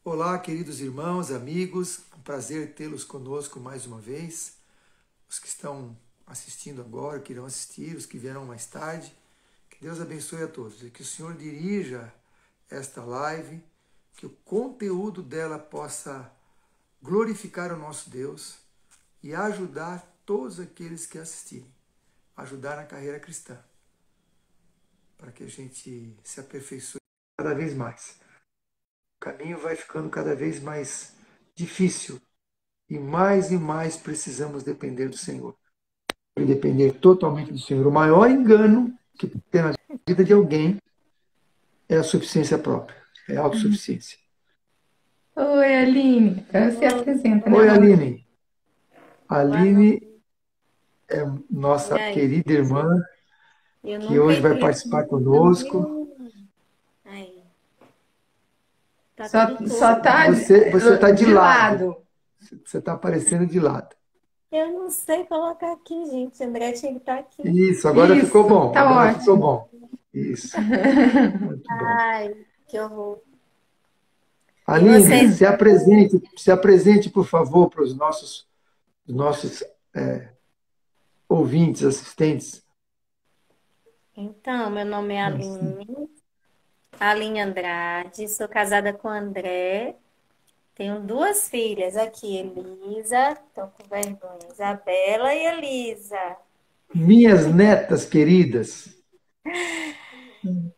Olá, queridos irmãos, amigos, um prazer tê-los conosco mais uma vez. Os que estão assistindo agora, que irão assistir, os que vierão mais tarde, que Deus abençoe a todos e que o Senhor dirija esta live, que o conteúdo dela possa glorificar o nosso Deus e ajudar todos aqueles que assistirem, ajudar na carreira cristã, para que a gente se aperfeiçoe cada vez mais. O caminho vai ficando cada vez mais difícil e mais precisamos depender do Senhor. E depender totalmente do Senhor. O maior engano que tem na vida de alguém é a suficiência própria, é a autossuficiência. Oi, Aline. Você apresenta, né, Oi, amor? Aline. Boa noite. Aline é E nossa aí? querida irmã Eu que nunca hoje vai entrei participar no conosco. meu. Aí, tá tudo Só torto. tá Você está de de lado. lado. Você está aparecendo de lado. Eu não sei colocar aqui, gente. André tinha que estar aqui. Isso, agora ficou Isso, bom. tá Agora ficou ótimo. bom. Isso, muito bom. Ai, que horror. E Aline, vocês? se apresente, por favor, para os nossos ouvintes, assistentes. Então, meu nome é Assim. Aline Andrade. Sou casada com o André. Tenho duas filhas aqui, Elisa. Tô com vergonha. Isabela e Elisa. Minhas netas queridas,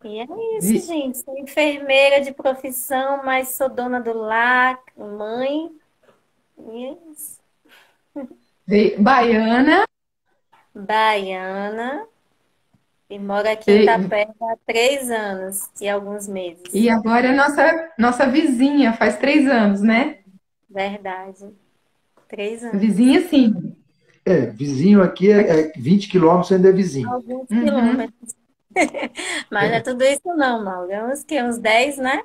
E é isso, vi- gente. Sou enfermeira de profissão, mas sou dona do lar, mãe. E é isso. Baiana. Baiana e moro aqui em E, Itapeva há 3 anos e alguns meses. e agora é nossa vizinha, faz 3 anos, né? Verdade. 3 anos. Vizinha, sim. vizinho aqui Aqui. é 20 quilômetros, ainda é vizinho. Alguns Uhum. quilômetros. Mas não é tudo isso não, Mauro. É uns, que, uns 10, né?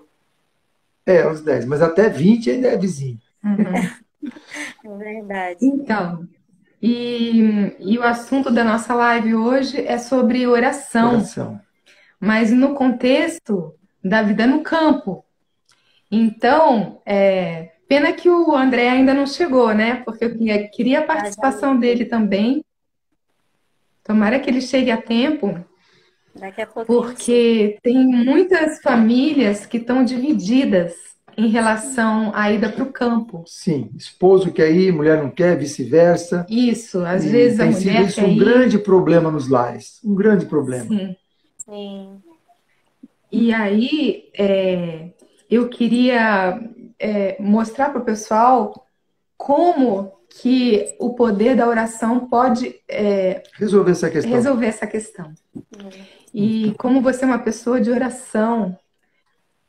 Uns 10, mas até 20 ainda é vizinho. Uhum. É verdade. Então, e o assunto da nossa live hoje é sobre oração, Oração. mas no contexto da vida no campo. Então, pena que o André ainda não chegou, né? Porque eu queria a Já, já, participação dele também. Tomara que ele chegue a tempo, daqui a pouquinho ele chega. porque tem muitas famílias que estão divididas em relação à ida para o campo. Sim, esposo quer ir, mulher não quer, vice-versa. Isso, às E vezes a tem sido mulher isso quer um ir, grande problema nos lares. Um grande problema. sim. Sim. E aí, eu queria mostrar para o pessoal como que o poder da oração pode Resolver essa questão. resolver essa questão. Hum. E como você é uma pessoa de oração,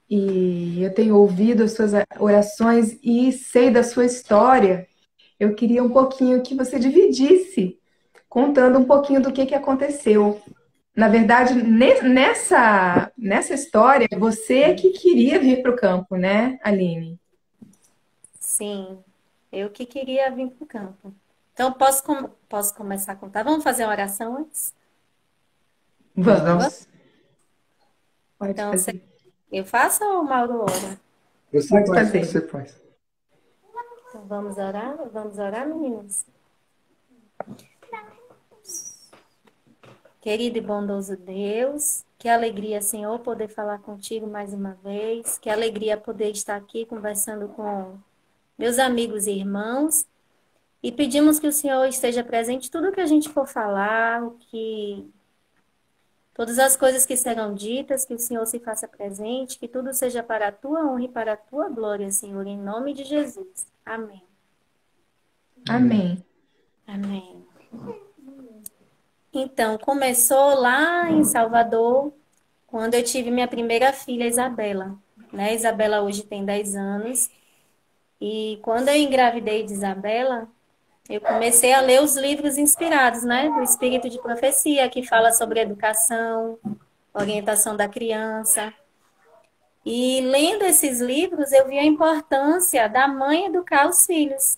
e eu tenho ouvido as suas orações e sei da sua história, eu queria um pouquinho que você dividisse, contando um pouquinho do que aconteceu. Na verdade, nessa história, você é que queria vir para o campo, né, Aline? Sim. Eu que queria vir para o campo. Então, posso começar a contar? Vamos fazer uma oração antes? Vamos. Vamos, pode Então, fazer. eu faço ou o Mauro ora? Você Pode faz, fazer. você faz. Então, vamos orar? Vamos orar, meninos? Querido e bondoso Deus, que alegria, Senhor, poder falar contigo mais uma vez. Que alegria poder estar aqui conversando com meus amigos e irmãos. E pedimos que o Senhor esteja presente em tudo que a gente for falar, que todas as coisas que serão ditas, que o Senhor se faça presente, que tudo seja para a tua honra e para a tua glória, Senhor, em nome de Jesus. Amém. Amém. Amém. Amém. Então, começou lá em Salvador, quando eu tive minha primeira filha, Isabela. Né? Isabela hoje tem 10 anos. E quando eu engravidei de Isabela, eu comecei a ler os livros inspirados, né? Do Espírito de Profecia, que fala sobre educação, orientação da criança. E lendo esses livros, eu vi a importância da mãe educar os filhos.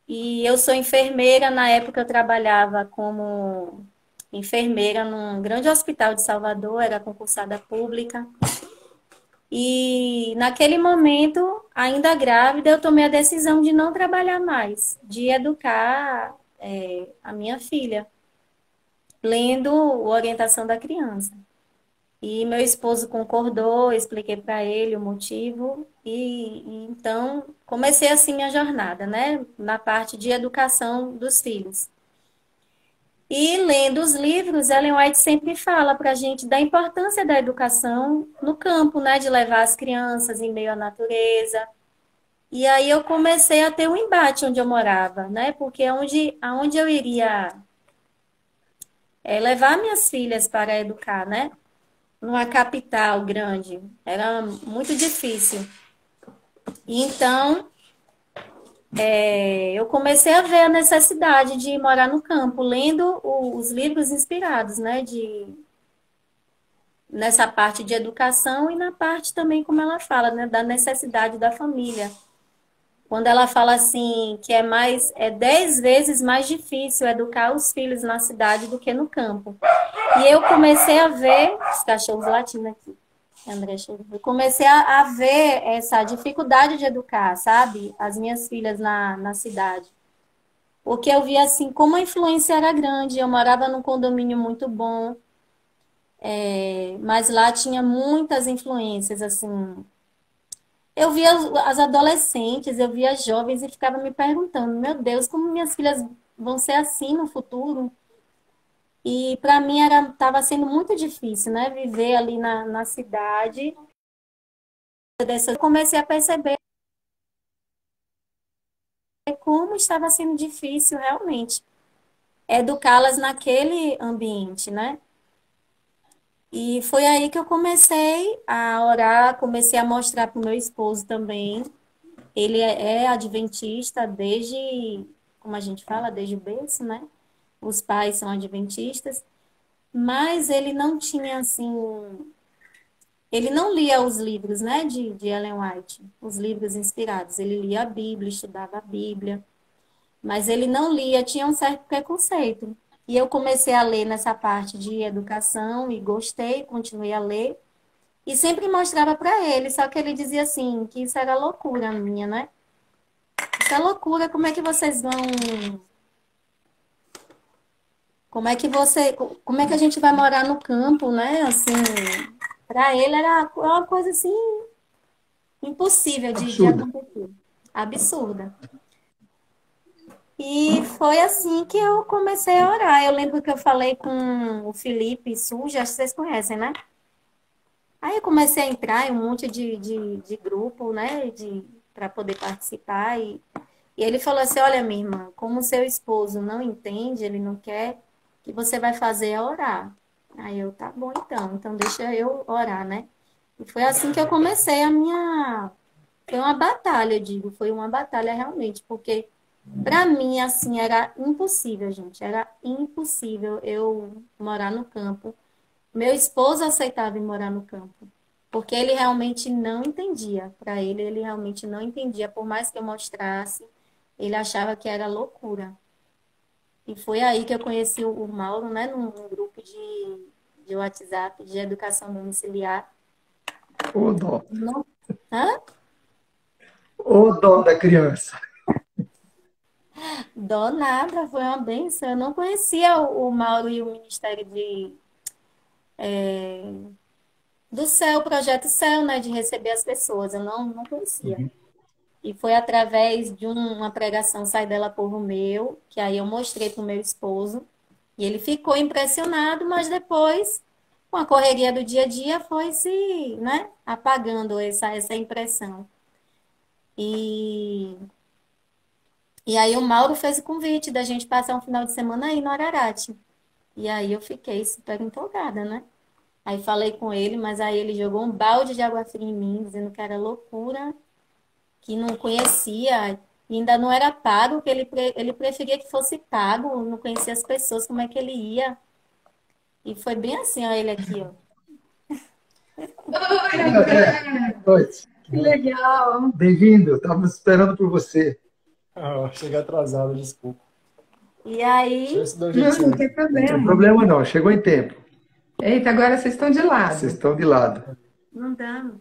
E eu sou enfermeira, na época eu trabalhava como enfermeira num grande hospital de Salvador, era concursada pública. E naquele momento ainda grávida, eu tomei a decisão de não trabalhar mais, de educar a minha filha, lendo Orientação da Criança. E meu esposo concordou, expliquei para ele o motivo, e então comecei assim minha jornada, né? Na parte de educação dos filhos. E lendo os livros, Ellen White sempre fala para a gente da importância da educação no campo, né? De levar as crianças em meio à natureza. E aí eu comecei a ter um embate onde eu morava, né? Porque aonde eu iria levar minhas filhas para educar, né? Numa capital grande, era muito difícil. E então, eu comecei a ver a necessidade de morar no campo, lendo os livros inspirados, né? Nessa parte de educação e na parte também, como ela fala, né? Da necessidade da família. Quando ela fala assim que é 10 vezes mais difícil educar os filhos na cidade do que no campo. E eu comecei a ver os cachorros latindo aqui. André chegou. Eu comecei a ver essa dificuldade de educar, sabe? As minhas filhas na cidade. Porque eu via assim como a influência era grande. Eu morava num condomínio muito bom, mas lá tinha muitas influências, assim. Eu via as adolescentes, eu via as jovens e ficava me perguntando, meu Deus, como minhas filhas vão ser assim no futuro? E para mim estava sendo muito difícil, né? Viver ali na cidade. Eu comecei a perceber como estava sendo difícil realmente educá-las naquele ambiente, né? E foi aí que eu comecei a orar, comecei a mostrar para o meu esposo também. Ele é adventista desde, como a gente fala, desde o berço, né? Os pais são adventistas, mas ele não tinha, assim, ele não lia os livros, né, de Ellen White, os livros inspirados. Ele lia a Bíblia, estudava a Bíblia, mas ele não lia, tinha um certo preconceito. E eu comecei a ler nessa parte de educação e gostei, continuei a ler. E sempre mostrava para ele, só que ele dizia assim, que isso era loucura minha, né? Isso é loucura, como é que vocês vão... Como é que a gente vai morar no campo, né? Assim, para ele era uma coisa assim impossível de Absurda. acontecer. Absurda. E foi assim que eu comecei a orar. Eu lembro que eu falei com o Felipe Suja, acho que vocês conhecem, né? Aí eu comecei a entrar em um monte de grupo, né? Para poder participar. E ele falou assim, olha, minha irmã, como seu esposo não entende, ele não quer, o que você vai fazer é orar. Aí eu, tá bom então deixa eu orar, né? E foi assim que eu comecei a minha... Foi uma batalha, eu digo, foi uma batalha realmente, porque para mim, assim, era impossível, gente, era impossível eu morar no campo. Meu esposo aceitava ir morar no campo, porque ele realmente não entendia. Para ele, ele realmente não entendia, por mais que eu mostrasse, ele achava que era loucura. E foi aí que eu conheci o Mauro, né, num grupo de WhatsApp de educação domiciliar. Ô dó. Não... Hã? Ô dó da criança. Dó nada, foi uma benção. Eu não conhecia o Mauro e o Ministério do Céu, o Projeto Céu, né, de receber as pessoas. Eu não conhecia. E foi através de uma pregação Sai Dela Povo Meu, que aí eu mostrei para o meu esposo. E ele ficou impressionado, mas depois, com a correria do dia a dia, foi se, né, apagando essa impressão. E aí o Mauro fez o convite da gente passar um final de semana aí no Ararate. E aí eu fiquei super empolgada, né? Aí falei com ele, mas aí ele jogou um balde de água fria em mim, dizendo que era loucura, que não conhecia, e ainda não era pago, que ele preferia que fosse pago, não conhecia as pessoas, como é que ele ia. E foi bem assim, ó, ele aqui, ó. Oi, André. Oi. Que legal. Bem-vindo, estávamos esperando por você. Cheguei atrasado, desculpa. E aí, Deixa eu ver se dá um Não, jeitinho não tem aqui. Não tem problema. problema não, chegou em tempo. Eita, agora vocês estão de Vocês lado. estão de lado. não dá, não.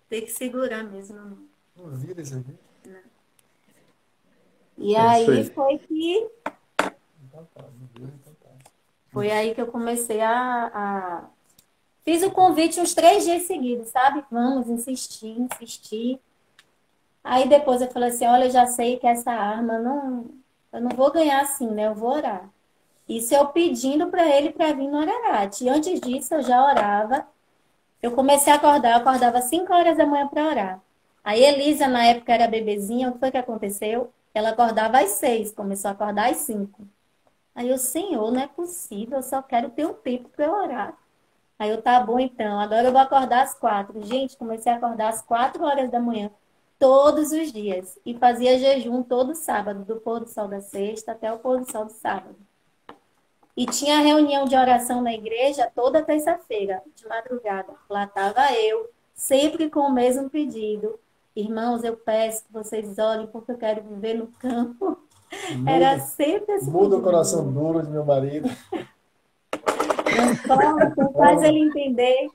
Tem que segurar mesmo. Não. Não vi isso aqui. E É isso aí aí. Então tá, não vi, então tá. foi aí que eu comecei Fiz o convite uns 3 dias seguidos, sabe? Vamos insistir, insistir. Aí depois eu falei assim, olha, eu já sei que essa arma eu não vou ganhar assim, né? Eu vou orar. Isso eu pedindo para ele para vir no Ararat. E antes disso eu já orava. Eu comecei a acordar, eu acordava 5 horas da manhã para orar. Aí Elisa, na época, era bebezinha, o que foi que aconteceu? Ela acordava às 6, começou a acordar às 5. Aí eu, Senhor, não é possível, eu só quero ter um tempo para orar. Aí eu, tá bom então, agora eu vou acordar às 4. Gente, comecei a acordar às 4 horas da manhã, todos os dias. E fazia jejum todo sábado, do pôr do sol da sexta até o pôr do sol do sábado. E tinha reunião de oração na igreja toda terça-feira, de madrugada. Lá estava eu, sempre com o mesmo pedido. Irmãos, eu peço que vocês orem porque eu quero viver no campo. Era sempre esse Muda o pedido. coração duro de meu marido. Transforma, faz ele entender.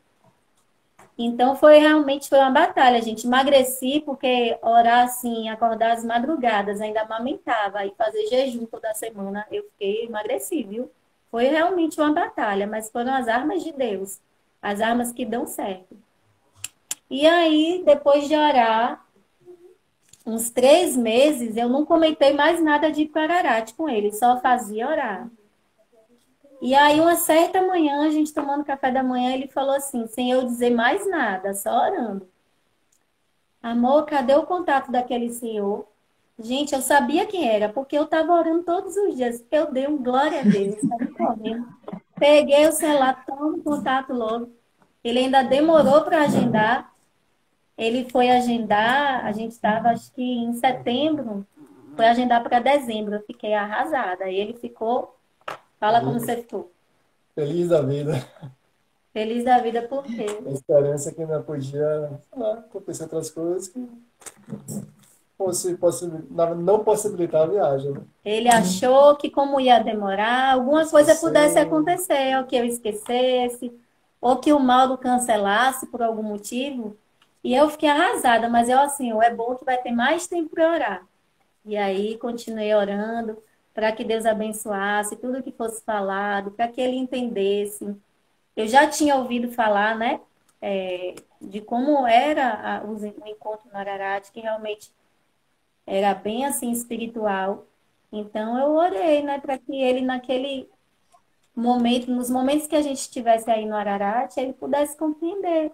Então realmente foi uma batalha, gente. Emagreci porque orar assim, acordar às madrugadas, ainda amamentava e fazer jejum toda semana, eu emagreci, viu? Foi realmente uma batalha, mas foram as armas de Deus, as armas que dão certo. E aí, depois de orar, uns 3 meses, eu não comentei mais nada de Ararat com ele, só fazia orar. E aí, uma certa manhã, a gente tomando café da manhã, ele falou assim, sem eu dizer mais nada, só orando. Amor, cadê o contato daquele senhor? Gente, eu sabia quem era, porque eu estava orando todos os dias. Eu dei um glória a Deus, estava correndo. Peguei o celular, tomo contato logo. Ele ainda demorou para agendar. Ele foi agendar, a gente estava, acho que em setembro, foi agendar para dezembro. Eu fiquei arrasada. E ele ficou, fala como você ficou. Feliz da vida. Feliz da vida por quê? A esperança que não podia acontecer outras coisas que não possibilitar a viagem, né? Ele achou que como ia demorar, alguma coisa pudesse acontecer, ou que eu esquecesse, ou que o Mauro cancelasse por algum motivo. E eu fiquei arrasada, mas eu assim, é bom que vai ter mais tempo para orar. E aí continuei orando para que Deus abençoasse tudo que fosse falado, para que ele entendesse. Eu já tinha ouvido falar, né, de como era o encontro no Ararat, que realmente era bem assim espiritual. Então eu orei, né, para que ele naquele momento, nos momentos que a gente estivesse aí no Ararat, ele pudesse compreender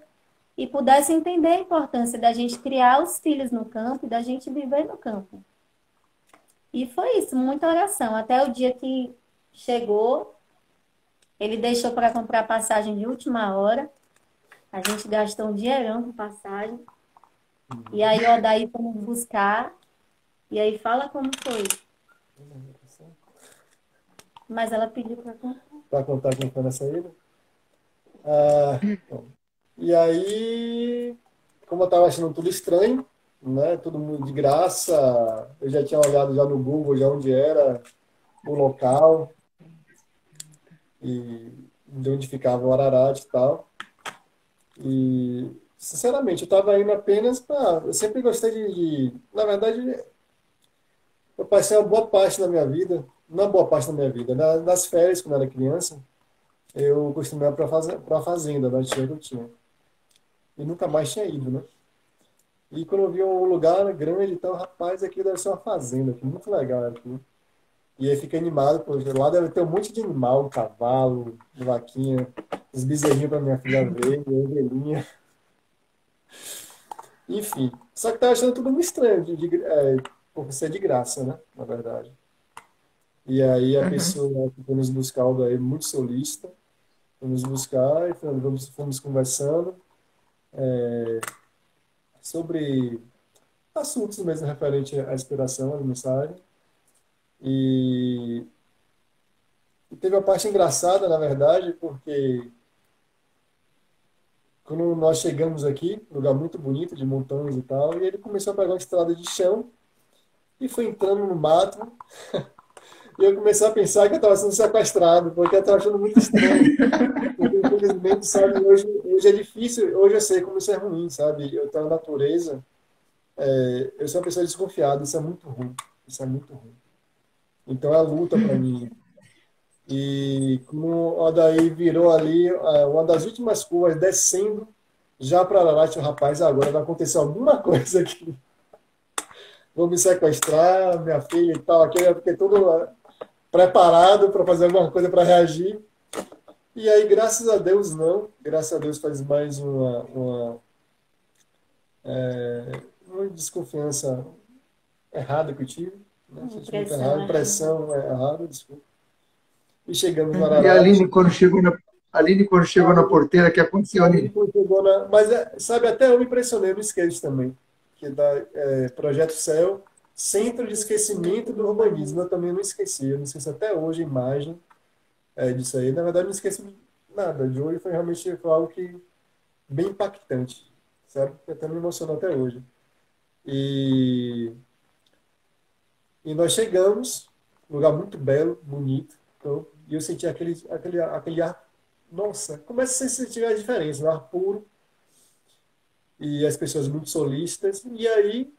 e pudesse entender a importância da gente criar os filhos no campo e da gente viver no campo. E foi isso, muita oração. Até o dia que chegou, ele deixou para comprar passagem de última hora. A gente gastou um dinheirão com passagem. E aí o Odaí foi nos buscar. E aí fala como foi. Mas ela pediu para contar. Para contar como foi nessa ida. Bom. E aí, como eu estava achando tudo estranho, né, tudo muito de graça, eu já tinha olhado já no Google já onde era o local e de onde ficava o Ararat e tal. E, sinceramente, eu estava indo apenas para... Eu sempre gostei na verdade, eu passei uma boa parte da minha vida, não uma boa parte da minha vida, nas férias, quando eu era criança, eu costumava para a fazenda da tia que eu tinha. E nunca mais tinha ido, né? E quando eu vi um lugar grande, então, rapaz, aqui deve ser uma fazenda, aqui, muito legal aqui. E aí fiquei animado, porque lá deve ter um monte de animal, cavalo, vaquinha, os bezerrinhos para minha filha ver, ovelhinha. Enfim, só que tava achando tudo muito estranho, por ser de graça, né? Na verdade. E aí a pessoa que foi nos buscar, o daí muito solista, foi nos buscar e fomos conversando sobre assuntos mesmo referente à inspiração, à mensagem. E teve uma parte engraçada, na verdade, porque quando nós chegamos aqui, lugar muito bonito, de montanhas e tal, e ele começou a pegar uma estrada de chão e foi entrando no mato. E eu comecei a pensar que eu estava sendo sequestrado, porque eu estava achando muito estranho. Porque, infelizmente, sabe, hoje é difícil, hoje eu sei como isso é ruim, sabe? Eu estou na natureza, eu sou uma pessoa desconfiada, isso é muito ruim. Isso é muito ruim. Então é a luta para mim. E como o Adair virou ali, uma das últimas curvas, descendo já para Ararat, o rapaz, agora vai acontecer alguma coisa aqui. Vou me sequestrar, minha filha e tal, aqui eu fiquei todo preparado para fazer alguma coisa para reagir. E aí, graças a Deus, não. Graças a Deus faz mais uma desconfiança errada que eu tive. Né? Impressão errada. Impressão errada, desculpa. E chegamos no E a Ararat. Aline, quando chegou na porteira, o que aconteceu, Aline? Mas, sabe, até eu me impressionei, não esqueço também, que Projeto Céu, Centro de Esquecimento do Urbanismo, eu também não esqueci. Eu não esqueço até hoje a imagem disso aí. Na verdade, não esqueço nada. De hoje foi realmente algo que bem impactante, sabe? Até me emocionou até hoje. E nós chegamos, um lugar muito belo, bonito, então, e eu senti aquele ar, nossa, começa a sentir a diferença, um ar puro, e as pessoas muito solistas, e aí,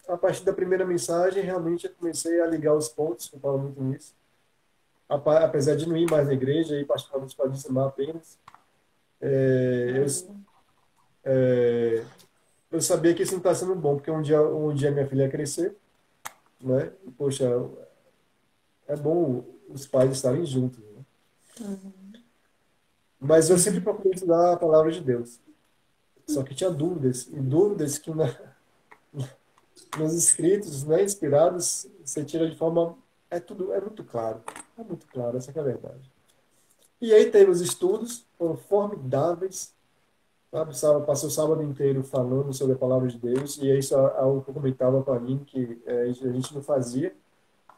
a partir da primeira mensagem, realmente eu comecei a ligar os pontos, eu falo muito nisso, apesar de não ir mais na igreja, ir particularmente para dizimar apenas, eu sabia que isso não está sendo bom, porque um dia minha filha ia crescer, né? E, poxa, é bom os pais estarem juntos, né? Mas eu sempre procurei estudar a palavra de Deus. Só que tinha dúvidas, e dúvidas que nos escritos, né, inspirados, você tira de forma... é muito claro. É muito claro, essa que é a verdade. E aí teve os estudos, foram formidáveis, sabe? Passou o sábado inteiro falando sobre a palavra de Deus, e isso é algo que eu comentava para mim, que a gente não fazia.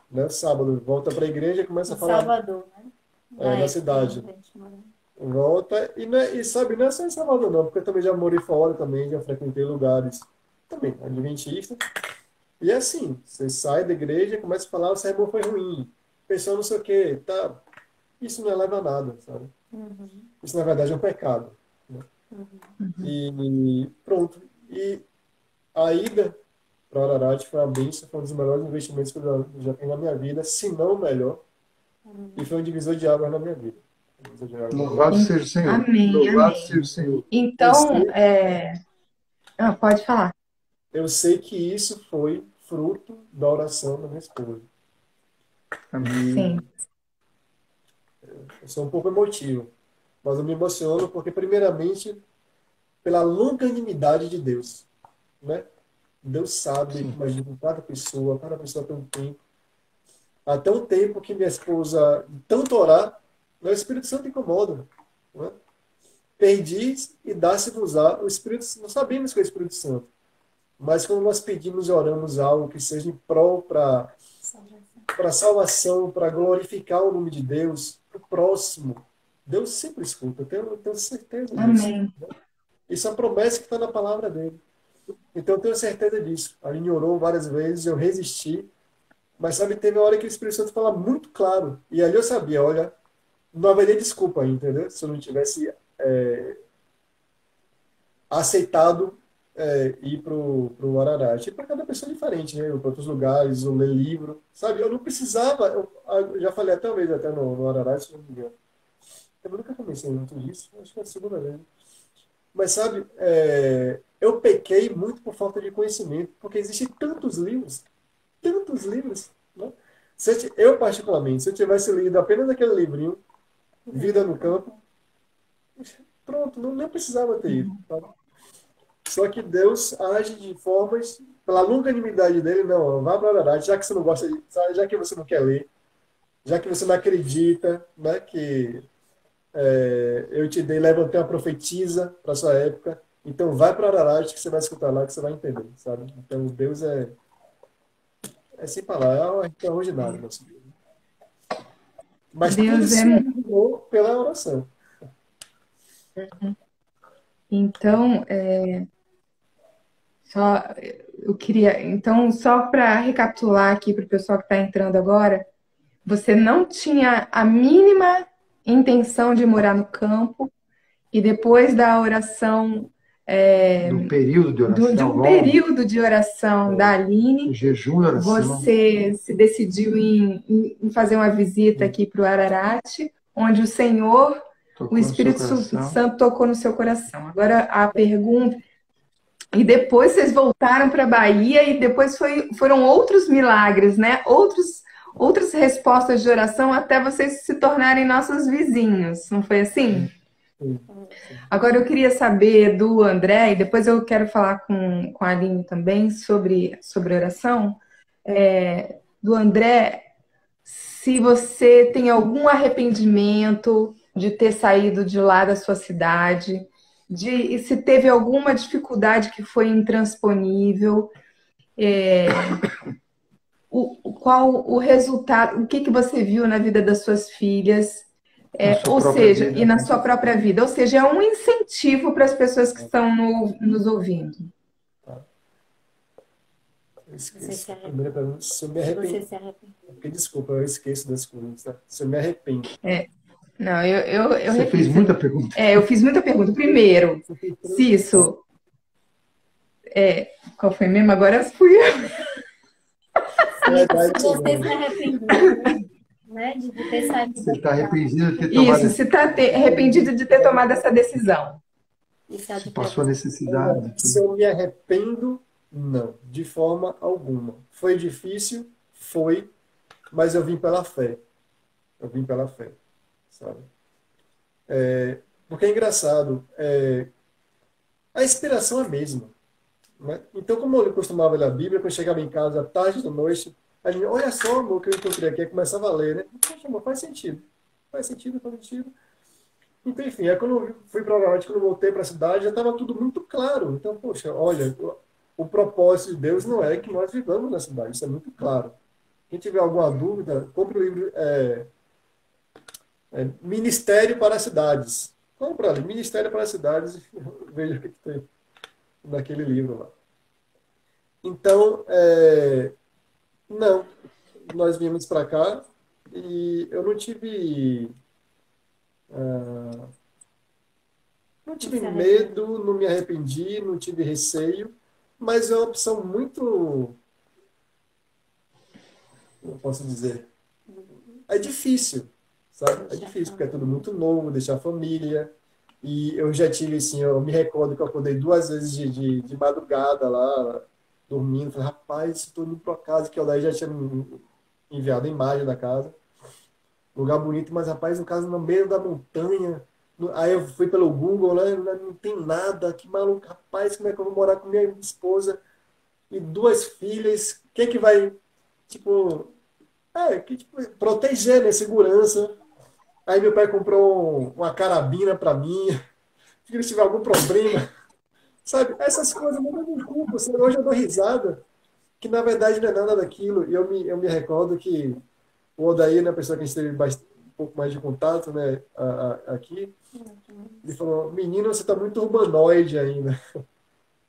Né? Sábado, volta para a igreja e começa a falar... Salvador, né? Na cidade. Volta, e sabe, não é só em Salvador não, porque eu também já morei fora também, já frequentei lugares também, adventista. E é assim, você sai da igreja e começa a falar, o sermão foi ruim, pessoal não sei o quê, tá? Isso não leva a nada, sabe? Isso, na verdade, é um pecado. Né? E pronto. E a ida para Ararat foi uma bênção, foi um dos melhores investimentos que eu já fiz na minha vida, se não o melhor. E foi um divisor de águas na minha vida. Louvado seja o Senhor. Amém, Louvado amém. seja o Senhor. Então, pode falar. Eu sei que isso foi fruto da oração da minha esposa. Amém. Sim. Eu sou um pouco emotivo, mas eu me emociono porque, primeiramente, pela longanimidade de Deus. Né? Deus sabe, imagina, cada pessoa tem um tempo. Até o tempo que minha esposa, tanto orar, o Espírito Santo incomoda. Né? Perdis e dá-se-vos o Espírito Santo. Não sabemos que é o Espírito Santo. Mas quando nós pedimos e oramos algo que seja em prol para salvação, para glorificar o nome de Deus, para o próximo, Deus sempre escuta. Eu tenho certeza disso. Amém. Isso é a promessa que está na palavra dele. Então eu tenho certeza disso. A Aline orou várias vezes, eu resisti. Mas sabe, teve uma hora que o Espírito Santo fala muito claro. E ali eu sabia, olha, não haveria desculpa, entendeu? Se eu não tivesse aceitado ir para o Ararat. E para cada pessoa diferente, né? Para outros lugares, ou ler livro. Sabe, eu não precisava. Eu já falei até uma vez até no Ararat, se não me engano. Eu nunca comecei muito disso, acho que é a segunda vez. Mas sabe, eu pequei muito por falta de conhecimento, porque existem tantos livros. Né? Eu, particularmente, se eu tivesse lido apenas aquele livrinho, Vida no Campo, pronto, não precisava ter ido. Tá? Só que Deus age de formas, pela longanimidade dele, não, vá para Ararat, já que você não gosta já que você não quer ler, já que você não acredita, né, que eu te levantei uma profetisa para sua época, então vai para Ararat que você vai escutar lá, que você vai entender, sabe? Então Deus é sem palavras, é extraordinário, nosso Deus. Mas Deus tudo se ajudou pela oração. Então, só para recapitular aqui para o pessoal que está entrando agora, você não tinha a mínima intenção de morar no campo e depois da oração do período de de oração um longo, período de oração da o Aline. jejum e oração. Você se decidiu em fazer uma visita aqui para o Ararat, onde o Senhor, o Tocou no seu Espírito coração. Santo tocou no seu coração. Agora a pergunta. E depois vocês voltaram para a Bahia e depois foram outros milagres, né? Outras respostas de oração até vocês se tornarem nossos vizinhos, não foi assim? Sim. Agora eu queria saber do André, e depois eu quero falar com a Aline também sobre oração. Do André, se você tem algum arrependimento de ter saído de lá da sua cidade, e se teve alguma dificuldade que foi intransponível, qual o resultado, o que você viu na vida das suas filhas, Na sua ou própria seja, e vida. na sua própria vida, ou seja, é um incentivo para as pessoas que estão nos ouvindo. Eu Você esqueço. se A arrepende. primeira pergunta, se eu me Você arrependo. se arrepende. Porque, desculpa, eu esqueço das coisas, tá? Se eu me arrependo. Não, eu Você fez repito. muita pergunta. Eu fiz muita pergunta. Primeiro, Você fez se três. isso. Qual foi mesmo? Agora fui eu. Se você se arrependeu, né, de ter saído Você da está cidade. arrependido de ter tomado Isso, se está arrependido de ter tomado essa decisão. Isso é Você de passou a propósito. necessidade. Se eu me arrependo, não, de forma alguma. Foi difícil? Foi, mas eu vim pela fé. Eu vim pela fé, sabe? Porque é engraçado, a inspiração é a mesma, né? Então, como eu costumava ler a Bíblia, quando eu chegava em casa à tarde da noite, a gente, olha só, amor, que eu encontrei aqui, aí começava a ler, né? Poxa, amor, faz sentido. Faz sentido, faz sentido. Então, enfim, aí quando eu fui para a quando eu voltei para a cidade, já estava tudo muito claro. Então, poxa, olha, o propósito de Deus não é que nós vivamos na cidade, isso é muito claro. Quem tiver alguma dúvida, compre o livro Ministério para as Cidades. Compra ali, Ministério para as Cidades, e veja o que tem naquele livro lá. Então, não, nós viemos para cá e eu não tive Você arrependeu. medo, não me arrependi, não tive receio, mas é uma opção muito, como eu posso dizer, é difícil, sabe? É difícil, porque é tudo muito novo, deixar a família. E eu já tive, assim, eu me recordo que eu acordei 2 vezes de madrugada lá, dormindo. Falei, rapaz, estou indo para casa, que eu daí já tinha me enviado a imagem da casa. Lugar bonito, mas, rapaz, no caso, no meio da montanha. Aí eu fui pelo Google, né? Não tem nada, que maluco, rapaz, como é que eu vou morar com minha esposa e 2 filhas? Quem é que vai, tipo, proteger, né? Segurança. Aí meu pai comprou uma carabina para mim, se tiver algum problema, sabe? Essas coisas não me culpa. Assim, hoje eu dou risada, que na verdade não é nada daquilo. E eu me recordo que o Odair, né, a pessoa que a gente teve um pouco mais de contato, né, aqui, ele falou, menino, você está muito urbanoide ainda.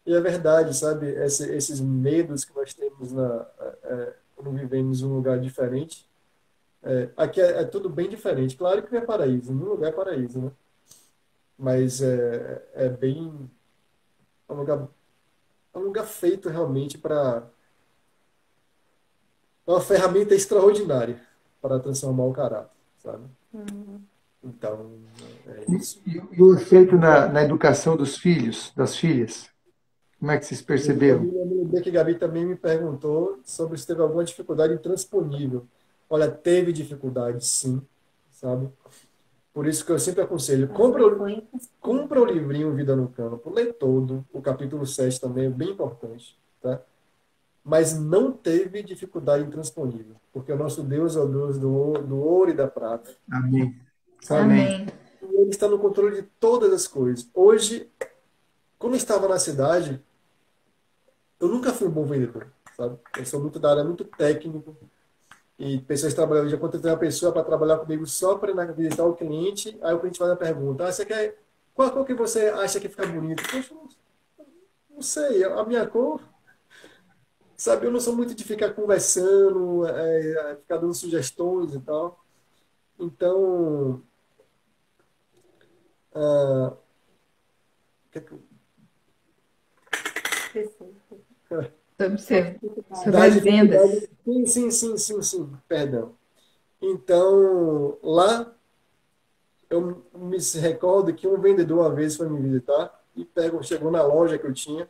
E é verdade, sabe? Esses medos que nós temos quando vivemos em um lugar diferente. Aqui é tudo bem diferente. Claro que não é paraíso, nenhum lugar é paraíso, né? Mas é bem. É um lugar feito realmente para. É uma ferramenta extraordinária para transformar o caráter, sabe? Então, é isso. E o efeito na educação dos filhos, das filhas? Como é que vocês Eu perceberam? me lembrei que a Gabi também me perguntou sobre se teve alguma dificuldade intransponível. Olha, teve dificuldade, sim, sabe? Por isso que eu sempre aconselho, Mas não foi compra o livrinho Vida no Campo, lê todo, o capítulo 7 também é bem importante, tá? Mas não teve dificuldade intransponível, porque o nosso Deus é o Deus do ouro e da prata. Amém. Amém. Amém. E Ele está no controle de todas as coisas. Hoje, quando eu estava na cidade, eu nunca fui um bom vendedor, sabe? Eu sou muito da área, muito técnico, e pessoas trabalhando, já contratei uma pessoa para trabalhar comigo só para visitar o cliente, aí o cliente faz a pergunta, você quer, qual cor que você acha que fica bonito? Poxa, não sei, a minha cor, sabe, eu não sou muito de ficar conversando, ficar dando sugestões e tal. Então, o que é que Sobre, sobre Das as vendas. dificuldades. Sim. Perdão. Então, lá eu me recordo que um vendedor uma vez foi me visitar e chegou na loja que eu tinha.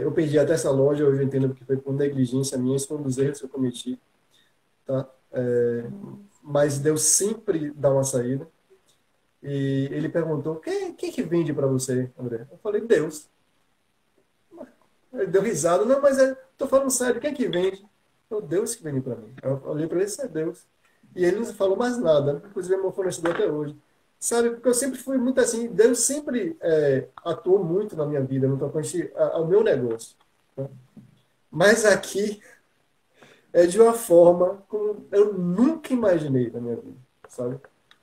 Eu perdi até essa loja, hoje eu entendo que foi por negligência minha, isso foi um dos erros que eu cometi, tá? Mas Deus sempre dá uma saída. E ele perguntou, quem que vende para você, André? Eu falei, Deus. Ele deu risada, não, mas tô falando sério, quem que vende? É o Deus que vende para mim. Eu olhei para ele, isso é Deus. E ele não falou mais nada, inclusive é meu fornecedor até hoje. Sabe, porque eu sempre fui muito assim, Deus sempre atuou muito na minha vida, no tocante ao meu negócio. Tá? Mas aqui é de uma forma como eu nunca imaginei na minha vida, sabe?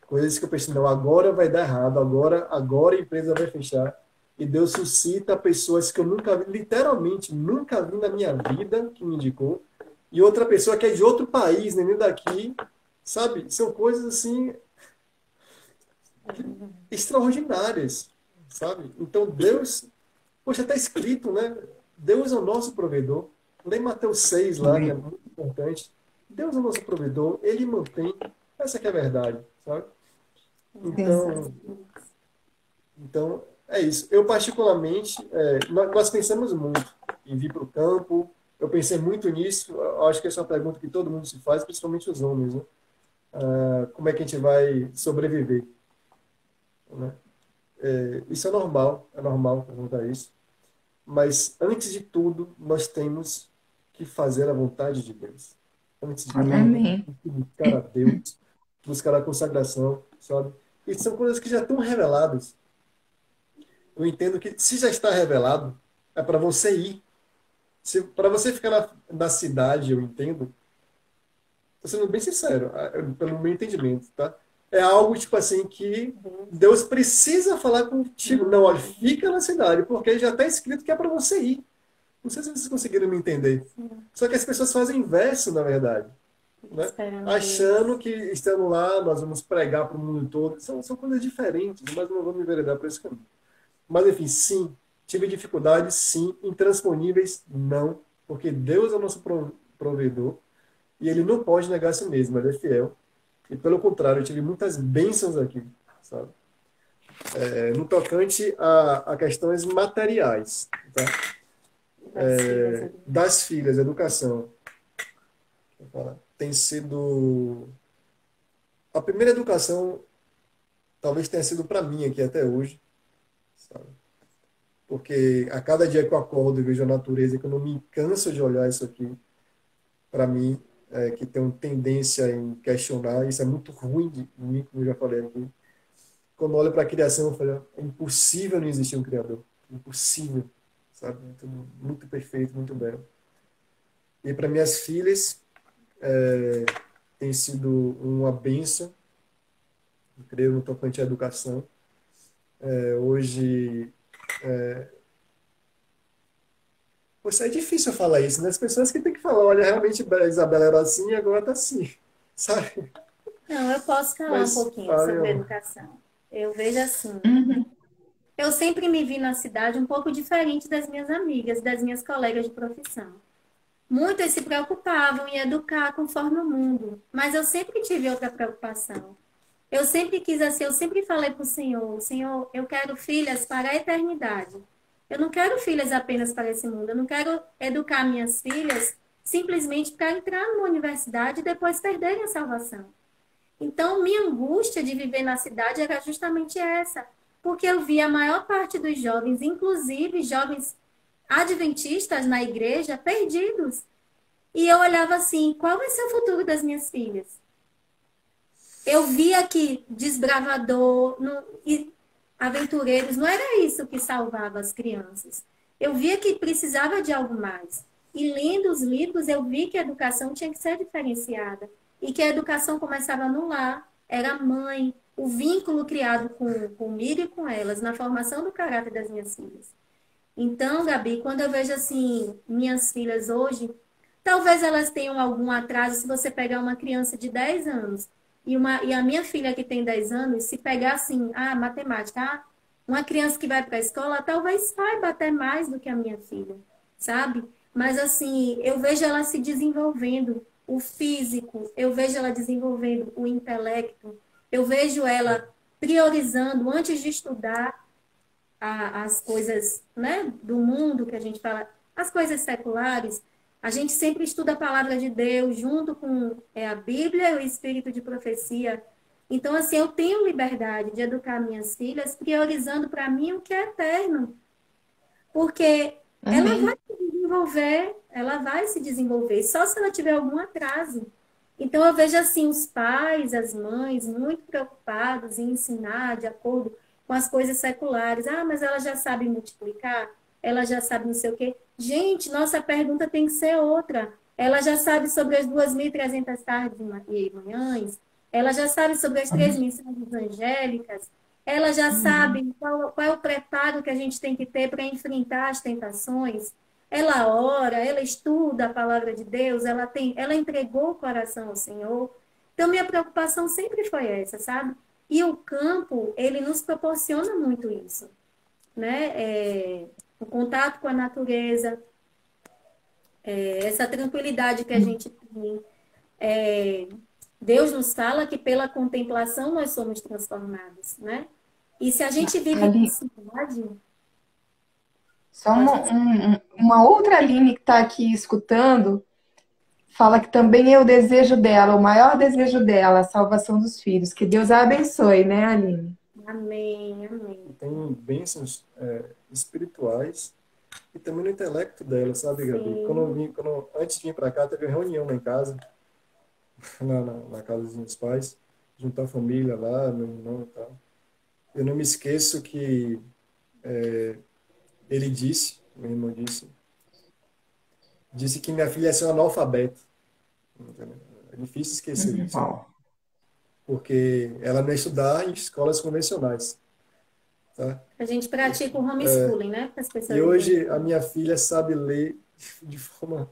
Coisas que eu pensei, não, agora vai dar errado, agora a empresa vai fechar. E Deus suscita pessoas que eu nunca vi, literalmente nunca vi na minha vida, que me indicou. E outra pessoa que é de outro país, nem daqui, sabe? São coisas assim extraordinárias, sabe? Então Deus, poxa, está escrito, né? Deus é o nosso provedor. Lê Mateus 6 lá, que é muito importante. Deus é o nosso provedor, Ele mantém. Essa que é a verdade, sabe? Então é isso. Eu particularmente, nós pensamos muito em vir para o campo. Eu pensei muito nisso. Eu acho que essa é uma pergunta que todo mundo se faz, principalmente os homens, né? Como é que a gente vai sobreviver? Né? Isso é normal perguntar isso. Mas, antes de tudo, nós temos que fazer a vontade de Deus. Antes de tudo, Amém. buscar a Deus, buscar a consagração, sabe? E são coisas que já estão reveladas. Eu entendo que, se já está revelado, é para você ir. Para você ficar na cidade, eu entendo, tô sendo bem sincero, pelo meu entendimento, tá? É algo, tipo assim, que Deus precisa falar contigo. Não, olha, fica na cidade, porque já está escrito que é para você ir. Não sei se vocês conseguiram me entender. Só que as pessoas fazem o inverso, na verdade. Né? Achando que, estando lá, nós vamos pregar para o mundo todo. São coisas diferentes, mas não vou me enveredar por esse caminho. Mas, enfim, sim. Tive dificuldades, sim. Intransponíveis, não. Porque Deus é o nosso provedor. E Ele não pode negar a si mesmo. Ele é fiel. E, pelo contrário, eu tive muitas bênçãos aqui, sabe? No tocante a questões materiais, tá? Das filhas, educação. Tem sido... A primeira educação talvez tenha sido para mim aqui até hoje, sabe? Porque a cada dia que eu acordo e vejo a natureza, que eu não me canso de olhar isso aqui, para mim, que tem tendência em questionar, isso é muito ruim de mim, como eu já falei aqui. Quando eu olho para a criação, eu falo, é impossível não existir um Criador. Impossível, sabe? Muito perfeito, muito belo. E para minhas filhas, tem sido uma bênção, eu creio, no tocante à educação. Hoje, poxa, é difícil falar isso, né? As pessoas que têm que falar, olha, realmente a Isabela era assim e agora está assim, sabe? Não, eu posso falar um pouquinho sobre educação. Eu vejo assim, eu sempre me vi na cidade um pouco diferente das minhas amigas, das minhas colegas de profissão. Muitas se preocupavam em educar conforme o mundo, mas eu sempre tive outra preocupação. Eu sempre quis assim, eu sempre falei para o Senhor, eu quero filhas para a eternidade. Eu não quero filhas apenas para esse mundo, eu não quero educar minhas filhas simplesmente para entrar numa universidade e depois perderem a salvação. Então, minha angústia de viver na cidade era justamente essa, porque eu via a maior parte dos jovens, inclusive jovens adventistas na igreja, perdidos. E eu olhava assim, qual vai ser o futuro das minhas filhas? Eu via que desbravador e aventureiros, não era isso que salvava as crianças. Eu via que precisava de algo mais. E lendo os livros, eu vi que a educação tinha que ser diferenciada. E que a educação começava no lar, era a mãe, o vínculo criado comigo e com elas, na formação do caráter das minhas filhas. Então, Gabi, quando eu vejo assim, minhas filhas hoje, talvez elas tenham algum atraso se você pegar uma criança de 10 anos e a minha filha que tem 10 anos, se pegar assim, matemática, Uma criança que vai para a escola talvez saiba até mais do que a minha filha, sabe? Mas assim, eu vejo ela se desenvolvendo, o físico, eu vejo ela desenvolvendo o intelecto, eu vejo ela priorizando antes de estudar as coisas, né, do mundo que a gente fala, as coisas seculares. A gente sempre estuda a palavra de Deus junto com a Bíblia e o espírito de profecia. Então, assim, eu tenho liberdade de educar minhas filhas priorizando para mim o que é eterno, porque Amém. ela vai se desenvolver, só se ela tiver algum atraso. Então, eu vejo assim, os pais, as mães, muito preocupados em ensinar de acordo com as coisas seculares. Ah, mas ela já sabe multiplicar? Ela já sabe não sei o quê? Gente, nossa pergunta tem que ser outra. Ela já sabe sobre as 2.300 tardes e manhãs? Ela já sabe sobre as 3 mensagens angélicas? Ela já sabe qual é o preparo que a gente tem que ter para enfrentar as tentações? Ela ora, ela estuda a palavra de Deus, ela entregou o coração ao Senhor. Então, minha preocupação sempre foi essa, sabe? E o campo, ele nos proporciona muito isso, né? O contato com a natureza, essa tranquilidade que a gente tem. É, Deus nos fala que pela contemplação nós somos transformados, né? E se a gente vive na Ali, cidade, só pode uma outra Aline que está aqui escutando, fala que também é o desejo dela, o maior desejo dela, a salvação dos filhos. Que Deus a abençoe, né, Aline? amém, amém. Tem bênçãos espirituais e também no intelecto dela, sabe, Gabi? Sim. Antes de vir para cá, teve uma reunião lá em casa, na casa dos meus pais, juntar a família lá, meu irmão e tal. Eu não me esqueço que ele disse, meu irmão disse que minha filha ia ser um analfabeto. Entendeu? É difícil esquecer isso, Uau. porque ela não ia estudar em escolas convencionais, tá? A gente pratica o homeschooling, né? Para as E pessoas hoje a entenderem. minha filha sabe ler de forma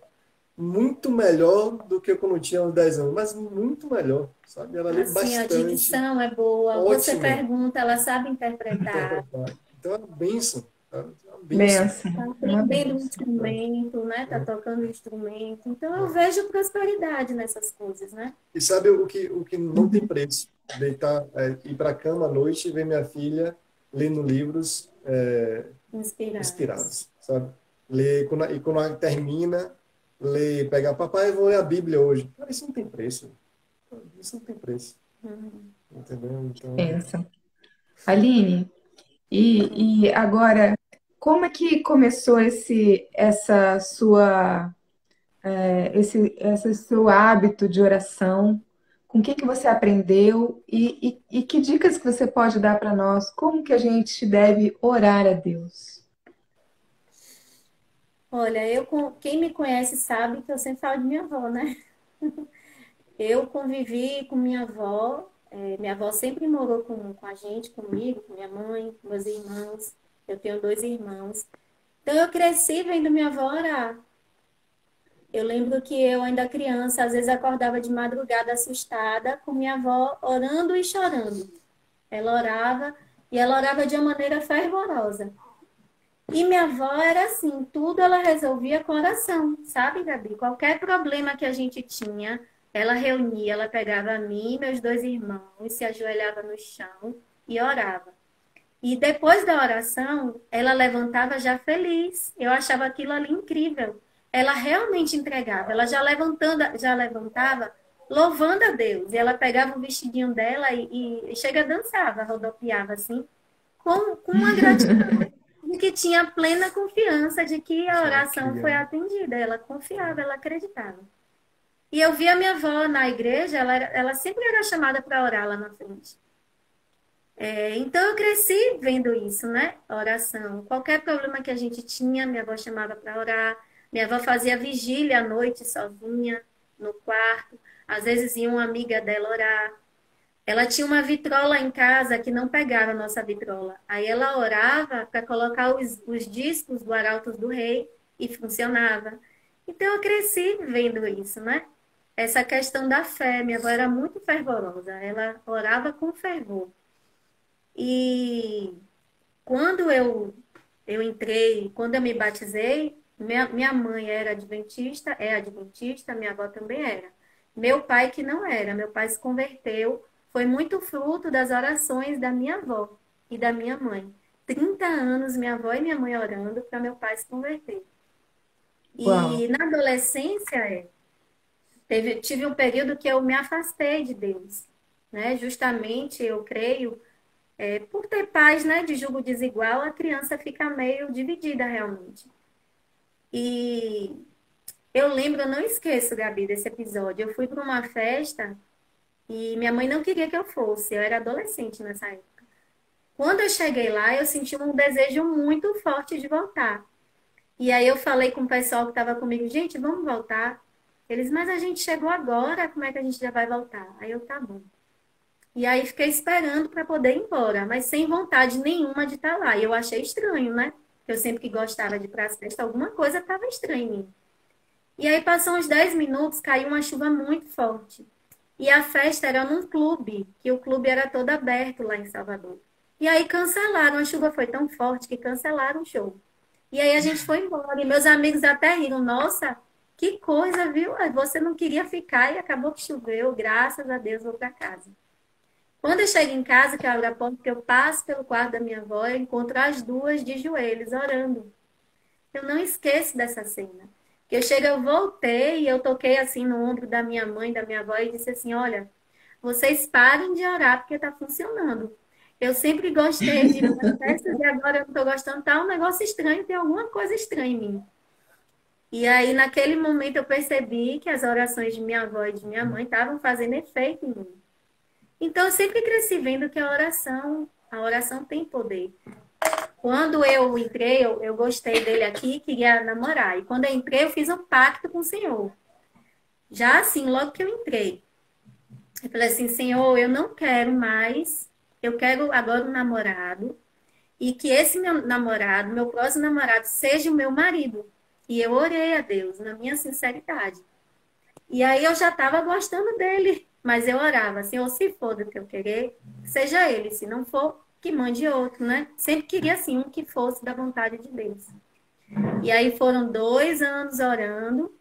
muito melhor do que eu quando tinha uns 10 anos, mas muito melhor, sabe? Ela lê Assim, a bastante, dicção é boa, você ótima pergunta, ela sabe interpretar, interpretar. Então é uma bênção, sabe? É uma bênção. Benção. está Uma aprendendo um benção. instrumento, né? Está tocando um instrumento. Então, eu vejo prosperidade nessas coisas, né? E sabe o que não tem preço? Deitar, ir para a cama à noite e ver minha filha lendo livros Inspirados. inspirados, sabe? Ler, e quando ela termina, ler, pegar, papai, eu vou ler a Bíblia hoje. Cara, isso não tem preço. Isso não tem preço. Entendeu? Então, Benção. Aline, e agora, como é que começou esse seu hábito de oração? Com o que que você aprendeu? E que dicas que você pode dar para nós? Como que a gente deve orar a Deus? Olha, quem me conhece sabe que eu sempre falo de minha avó, né? Eu convivi com minha avó. Minha avó sempre morou com a gente, comigo, com minha mãe, com meus irmãos. Eu tenho 2 irmãos. Então, eu cresci vendo minha avó orar. Eu lembro que eu, ainda criança, às vezes acordava de madrugada assustada, com minha avó orando e chorando. Ela orava, e ela orava de uma maneira fervorosa. E minha avó era assim, tudo ela resolvia com oração, sabe, Gabi? Qualquer problema que a gente tinha, ela reunia, ela pegava a mim e meus 2 irmãos, se ajoelhava no chão e orava. E depois da oração, ela levantava já feliz. Eu achava aquilo ali incrível. Ela realmente entregava. Ela já levantava louvando a Deus. E ela pegava o vestidinho dela e chega dançava, rodopiava assim, com uma gratidão. E que tinha plena confiança de que a já oração foi cria. atendida. Ela confiava, ela acreditava. E eu vi a minha avó na igreja, ela sempre era chamada para orar lá na frente. Então eu cresci vendo isso, né? Oração. Qualquer problema que a gente tinha, minha avó chamava para orar. Minha avó fazia vigília à noite sozinha no quarto. Às vezes ia uma amiga dela orar. Ela tinha uma vitrola em casa que não pegava a nossa vitrola. Aí ela orava para colocar os discos do Arautos do Rei e funcionava. Então eu cresci vendo isso, né? Essa questão da fé. Minha avó era muito fervorosa. Ela orava com fervor. E quando eu entrei, quando eu me batizei, minha mãe era adventista, é adventista, minha avó também era. Meu pai que não era, meu pai se converteu, foi muito fruto das orações da minha avó e da minha mãe. 30 anos minha avó e minha mãe orando para meu pai se converter. Uau. E na adolescência, tive um período que eu me afastei de Deus, né? Justamente, eu creio, por ter pais, né, de julgo desigual, a criança fica meio dividida realmente. E eu lembro, eu não esqueço, Gabi, desse episódio. Eu fui para uma festa e minha mãe não queria que eu fosse. Eu era adolescente nessa época. Quando eu cheguei lá, eu senti um desejo muito forte de voltar. E aí eu falei com o pessoal que estava comigo, gente, vamos voltar? Eles, mas a gente chegou agora, como é que a gente já vai voltar? Aí eu, tá bom. E aí fiquei esperando para poder ir embora, mas sem vontade nenhuma de estar lá. E eu achei estranho, né? Eu sempre que gostava de ir para a festa, alguma coisa estava estranha em mim. E aí passou uns 10 minutos, caiu uma chuva muito forte. E a festa era num clube, que o clube era todo aberto lá em Salvador. E aí cancelaram, a chuva foi tão forte que cancelaram o show. E aí a gente foi embora. E meus amigos até riram, nossa, que coisa, viu? Você não queria ficar e acabou que choveu, graças a Deus, vou para casa. Quando eu chego em casa, que eu abro a porta, que eu passo pelo quarto da minha avó, eu encontro as duas de joelhos, orando. Eu não esqueço dessa cena. Que eu chego, eu voltei e eu toquei assim no ombro da minha mãe, da minha avó e disse assim, olha, vocês parem de orar porque está funcionando. Eu sempre gostei de ir nas festas e agora eu não estou gostando, tá um negócio estranho, tem alguma coisa estranha em mim. E aí, naquele momento, eu percebi que as orações de minha avó e de minha mãe estavam fazendo efeito em mim. Então, eu sempre cresci vendo que a oração tem poder. Quando eu entrei, eu gostei dele aqui, queria namorar. E quando eu entrei, eu fiz um pacto com o Senhor. Já assim, logo que eu entrei, eu falei assim, Senhor, eu não quero mais, eu quero agora um namorado. E que esse meu namorado, meu próximo namorado, seja o meu marido. E eu orei a Deus, na minha sinceridade. E aí eu já estava gostando dele, mas eu orava, Senhor, se for do que eu querer, seja ele. Se não for, que mande outro, né? Sempre queria, assim, um que fosse da vontade de Deus. E aí foram 2 anos orando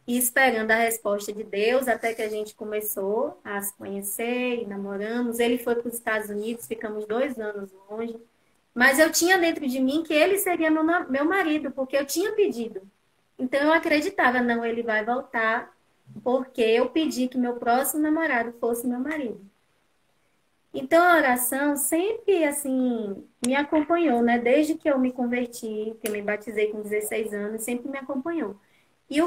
e esperando a resposta de Deus, até que a gente começou a se conhecer e namoramos. Ele foi para os Estados Unidos, ficamos 2 anos longe. Mas eu tinha dentro de mim que ele seria meu marido, porque eu tinha pedido. Então eu acreditava, não, ele vai voltar, porque eu pedi que meu próximo namorado fosse meu marido. Então a oração sempre, assim, me acompanhou, né? Desde que eu me converti, que eu me batizei com 16 anos, sempre me acompanhou. E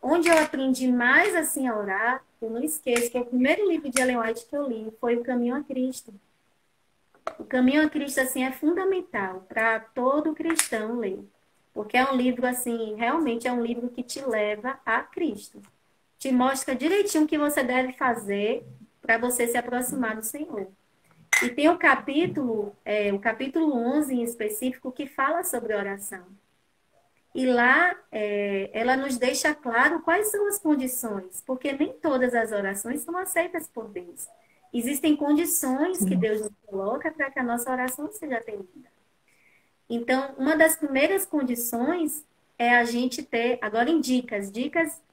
onde eu aprendi mais, assim, a orar, eu não esqueço, que o primeiro livro de Ellen White que eu li foi O Caminho a Cristo. O Caminho a Cristo, assim, é fundamental para todo cristão ler. Porque é um livro, assim, realmente é um livro que te leva a Cristo. Te mostra direitinho o que você deve fazer para você se aproximar do Senhor. E tem o capítulo 11 em específico, que fala sobre oração. E lá, ela nos deixa claro quais são as condições, porque nem todas as orações são aceitas por Deus. Existem condições que Deus nos coloca para que a nossa oração seja atendida. Então, uma das primeiras condições é a gente ter, agora em dicas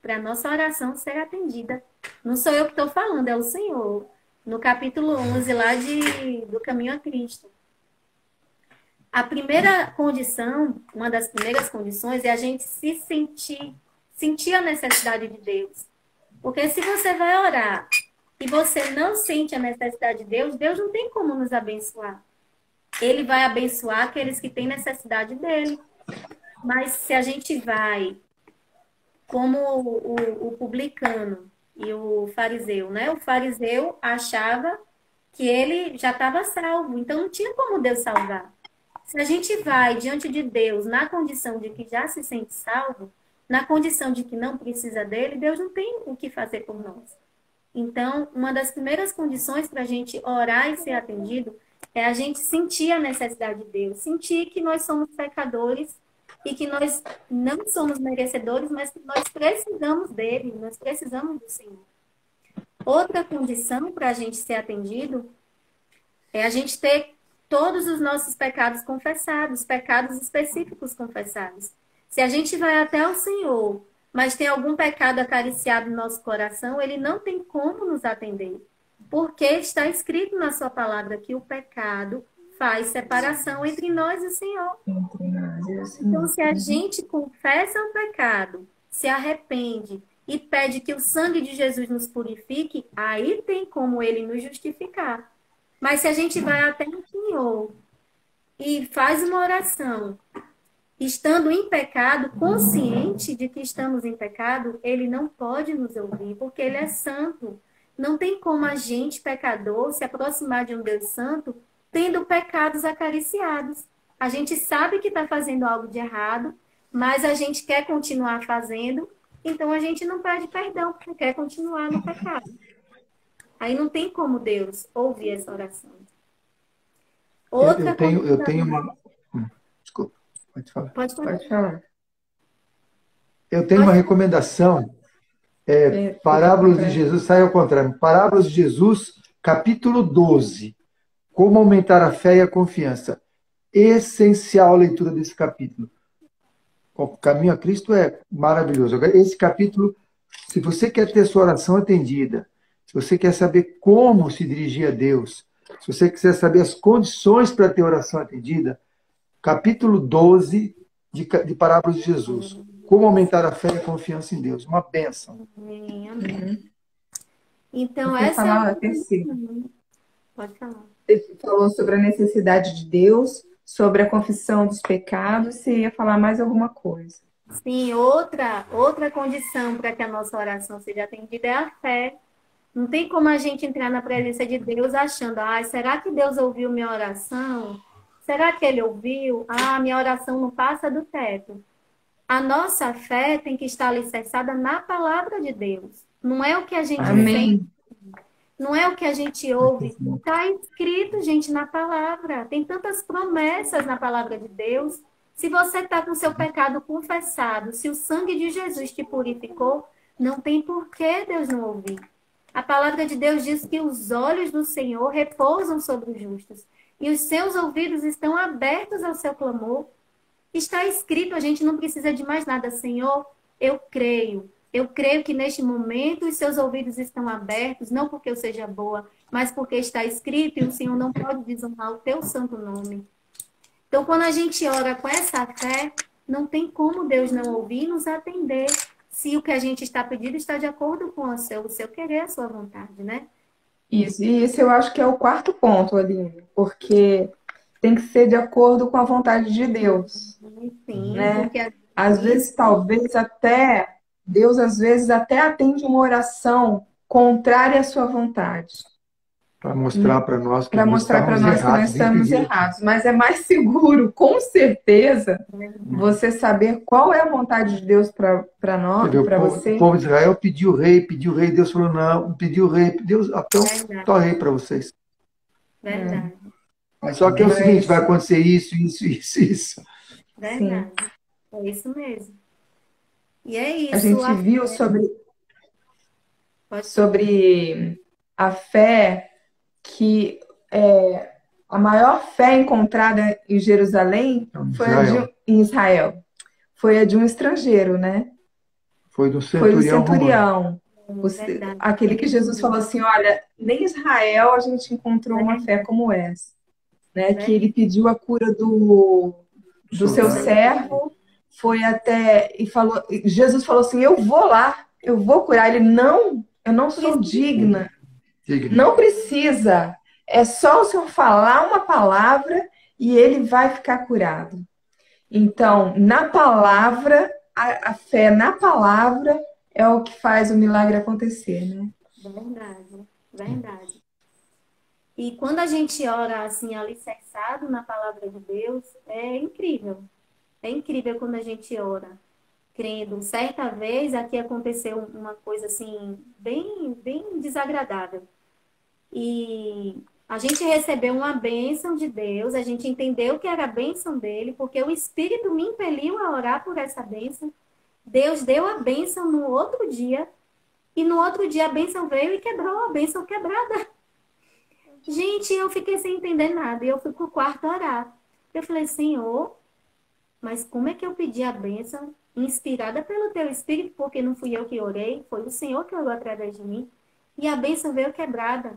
para a nossa oração ser atendida. Não sou eu que estou falando, é o Senhor. No capítulo 11 lá do Caminho a Cristo. A primeira condição, uma das primeiras condições é a gente se sentir a necessidade de Deus. Porque se você vai orar e você não sente a necessidade de Deus, Deus não tem como nos abençoar. Ele vai abençoar aqueles que têm necessidade dele. Mas se a gente vai, como o publicano e o fariseu, né? O fariseu achava que ele já estava salvo, então não tinha como Deus salvar. Se a gente vai diante de Deus na condição de que já se sente salvo, na condição de que não precisa dele, Deus não tem o que fazer por nós. Então, uma das primeiras condições para a gente orar e ser atendido é a gente sentir a necessidade de Deus, sentir que nós somos pecadores e que nós não somos merecedores, mas que nós precisamos dele, nós precisamos do Senhor. Outra condição para a gente ser atendido é a gente ter todos os nossos pecados confessados, pecados específicos confessados. Se a gente vai até o Senhor, mas tem algum pecado acariciado no nosso coração, ele não tem como nos atender. Porque está escrito na sua palavra que o pecado faz separação entre nós e o Senhor. Então, se a gente confessa o pecado, se arrepende e pede que o sangue de Jesus nos purifique, aí tem como ele nos justificar. Mas se a gente vai até o Senhor e faz uma oração, estando em pecado, consciente de que estamos em pecado, ele não pode nos ouvir, porque ele é santo. Não tem como a gente, pecador, se aproximar de um Deus santo tendo pecados acariciados. A gente sabe que está fazendo algo de errado, mas a gente quer continuar fazendo, então a gente não pede perdão, porque quer continuar no pecado. Aí não tem como Deus ouvir essa oração. Eu tenho uma... Desculpa, pode falar. Pode falar. Eu tenho uma recomendação. Parábolas de Jesus, sai ao contrário. Parábolas de Jesus, capítulo 12. Como aumentar a fé e a confiança. Essencial a leitura desse capítulo. O caminho a Cristo é maravilhoso. Agora, esse capítulo, se você quer ter sua oração atendida, se você quer saber como se dirigir a Deus, se você quiser saber as condições para ter oração atendida, capítulo 12 de Parábolas de Jesus. Como aumentar a fé e a confiança em Deus. Uma bênção. Amém. Então, Você essa falar é a terceira. Pode falar. Você falou sobre a necessidade de Deus, sobre a confissão dos pecados. Você ia falar mais alguma coisa? Sim, outra condição para que a nossa oração seja atendida é a fé. Não tem como a gente entrar na presença de Deus achando, será que Deus ouviu minha oração? Será que Ele ouviu? Minha oração não passa do teto. A nossa fé tem que estar alicerçada na palavra de Deus. Não é o que a gente sente, não é o que a gente ouve. Está escrito, gente, na palavra. Tem tantas promessas na palavra de Deus. Se você está com o seu pecado confessado, se o sangue de Jesus te purificou, não tem por que Deus não ouvir. A palavra de Deus diz que os olhos do Senhor repousam sobre os justos e os seus ouvidos estão abertos ao seu clamor. Está escrito, a gente não precisa de mais nada. Senhor, eu creio que neste momento os seus ouvidos estão abertos, não porque eu seja boa, mas porque está escrito e o Senhor não pode desonrar o teu santo nome. Então, quando a gente ora com essa fé, não tem como Deus não ouvir e nos atender, se o que a gente está pedindo está de acordo com o seu querer, a sua vontade, né? Isso, e esse eu acho que é o quarto ponto, Aline, porque tem que ser de acordo com a vontade de Deus. Sim, né? porque Às vezes, talvez até, Deus às vezes até atende uma oração contrária à sua vontade. Para mostrar para nós que Para nós mostrar para estamos nós que nós errados, estamos impedidos. errados. Mas é mais seguro, com certeza, você saber qual é a vontade de Deus para nós, para você. O povo de Israel pediu o rei, Deus falou não, pediu o rei, Deus, então tô rei para vocês. Verdade. Mas só que é o seguinte, vai acontecer isso. Verdade. É isso mesmo. E é isso. A gente viu sobre a fé, que a maior fé encontrada em Jerusalém em Israel foi a de um estrangeiro, né? Foi do Foi o centurião. Aquele que Jesus falou assim, olha, nem em Israel a gente encontrou uma fé como essa, né? Que ele pediu a cura do seu servo, foi até e falou, Jesus falou assim, eu vou lá, eu vou curar. Ele, não, eu não sou digna. Não precisa. É só o Senhor falar uma palavra e ele vai ficar curado. Então, na palavra, a fé na palavra é o que faz o milagre acontecer, né? Verdade. E quando a gente ora assim, alicerçado na palavra de Deus, é incrível. É incrível quando a gente ora crendo. Certa vez aqui aconteceu uma coisa assim, bem desagradável. E a gente recebeu uma bênção de Deus, a gente entendeu que era a bênção dele, porque o Espírito me impeliu a orar por essa bênção. Deus deu a bênção no outro dia, e no outro dia a bênção veio e quebrou a bênção quebrada. Gente, eu fiquei sem entender nada. E eu fui pro quarto orar. Eu falei, Senhor, mas como é que eu pedi a bênção inspirada pelo teu Espírito? Porque não fui eu que orei, foi o Senhor que orou através de mim. E a bênção veio quebrada.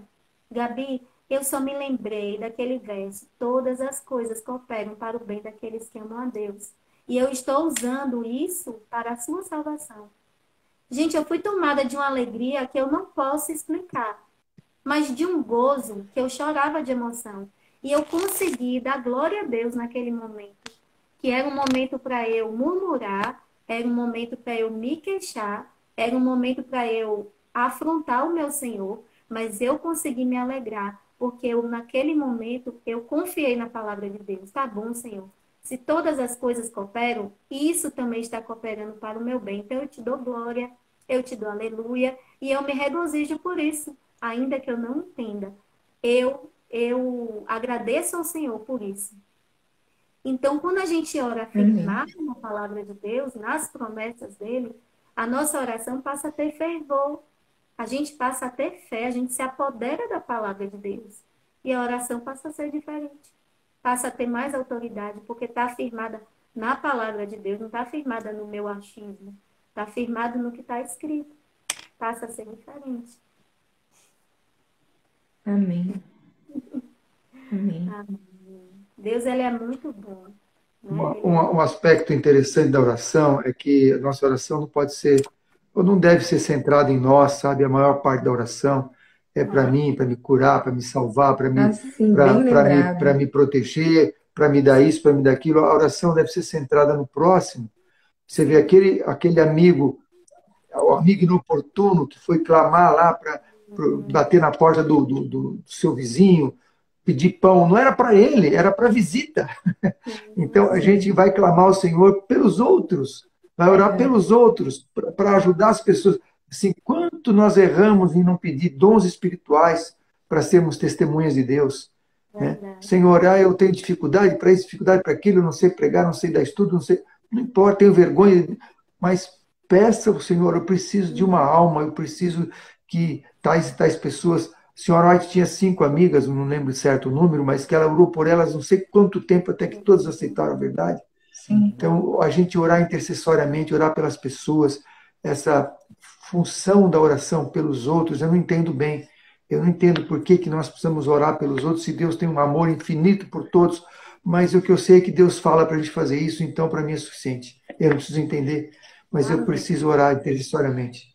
Gabi, eu só me lembrei daquele verso. Todas as coisas cooperam para o bem daqueles que amam a Deus. E eu estou usando isso para a sua salvação. Gente, eu fui tomada de uma alegria que eu não posso explicar, mas de um gozo que eu chorava de emoção. E eu consegui dar glória a Deus naquele momento, que era um momento para eu murmurar, era um momento para eu me queixar, era um momento para eu afrontar o meu Senhor, mas eu consegui me alegrar, porque eu, naquele momento eu confiei na palavra de Deus. Tá bom, Senhor. Se todas as coisas cooperam, isso também está cooperando para o meu bem. Então eu te dou glória, eu te dou aleluia, e eu me regozijo por isso, ainda que eu não entenda. Eu agradeço ao Senhor por isso. Então, quando a gente ora Amém. firmado na palavra de Deus, nas promessas dele, a nossa oração passa a ter fervor. A gente passa a ter fé, a gente se apodera da palavra de Deus. E a oração passa a ser diferente. Passa a ter mais autoridade, porque está firmada na palavra de Deus, não está firmada no meu achismo. Está firmado no que está escrito. Passa a ser diferente. Amém. Amém. Amém. Deus, ele é muito bom. Né? Um aspecto interessante da oração é que a nossa oração não pode ser, ou não deve ser centrada em nós, sabe? A maior parte da oração é para mim, para me curar, para me salvar, Assim, bem para lembrado. me proteger, para me dar isso, para me dar aquilo. A oração deve ser centrada no próximo. Você vê aquele amigo, o amigo inoportuno que foi clamar lá para bater na porta do seu vizinho, pedir pão, não era para ele, era para visita. Então a gente Sim, vai clamar ao Senhor pelos outros, vai orar verdade. pelos outros, para ajudar as pessoas. Assim, quanto nós erramos em não pedir dons espirituais para sermos testemunhas de Deus, né? Verdade. Senhor, eu tenho dificuldade para isso, dificuldade para aquilo, não sei pregar, não sei dar estudo, não sei, não importa, tenho vergonha, mas peça ao Senhor, eu preciso de uma alma, eu preciso que tais e tais pessoas. A senhora White tinha 5 amigas, não lembro certo o número, mas que ela orou por elas não sei quanto tempo até que todas aceitaram a verdade. Sim. Então, a gente orar intercessoriamente, orar pelas pessoas, essa função da oração pelos outros, eu não entendo bem. Eu não entendo por que nós precisamos orar pelos outros se Deus tem um amor infinito por todos, mas o que eu sei é que Deus fala para a gente fazer isso, então para mim é suficiente. Eu não preciso entender, mas eu Amém. preciso orar intercessoriamente.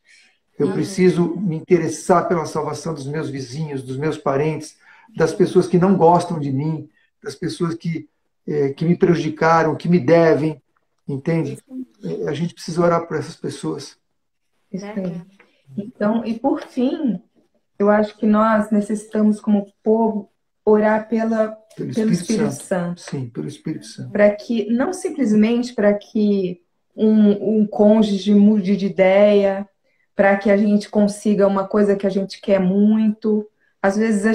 Eu Amém. preciso me interessar pela salvação dos meus vizinhos, dos meus parentes, das pessoas que não gostam de mim, das pessoas que me prejudicaram, que me devem, entende? Isso é A gente precisa orar por essas pessoas. Isso aí. verdade. Então, e por fim, eu acho que nós necessitamos, como povo, orar Pelo pelo Espírito Espírito Santo. Santo, Sim, pelo Espírito Santo. para que, não simplesmente para que um cônjuge mude de ideia, para que a gente consiga uma coisa que a gente quer muito. Às vezes